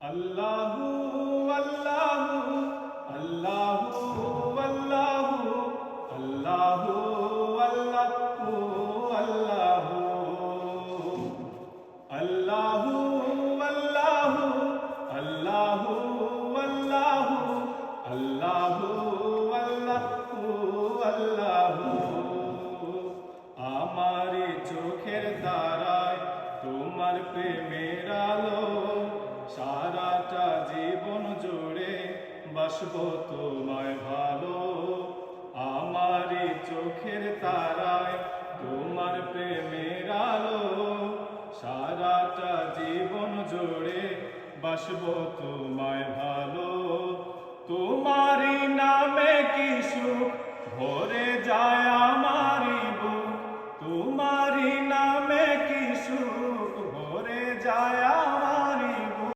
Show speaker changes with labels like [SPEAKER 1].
[SPEAKER 1] আল্লাহু আল্লাহু আল্লাহু আল্লাহু আল্লাহু আল্লাহু আল্লাহু আল্লাহু আল্লাহু আল্লাহু আল্লাহু আল্লাহু আল্লাহু আল্লাহু আমারি চোখের তারায় তোমার প্রেমের আলো সারাটা জীবন জুড়ে বাসবো তোমায় ভালো আমারি চোখের তারায় তোমার প্রেমের আলো সারাটা জীবন জুড়ে বাসবো তোমায় ভালো তোমারি নামে কি সুখ ভরে যায় আমারি বুক তোমারি নামে কি সুখ ভরে যায় আমার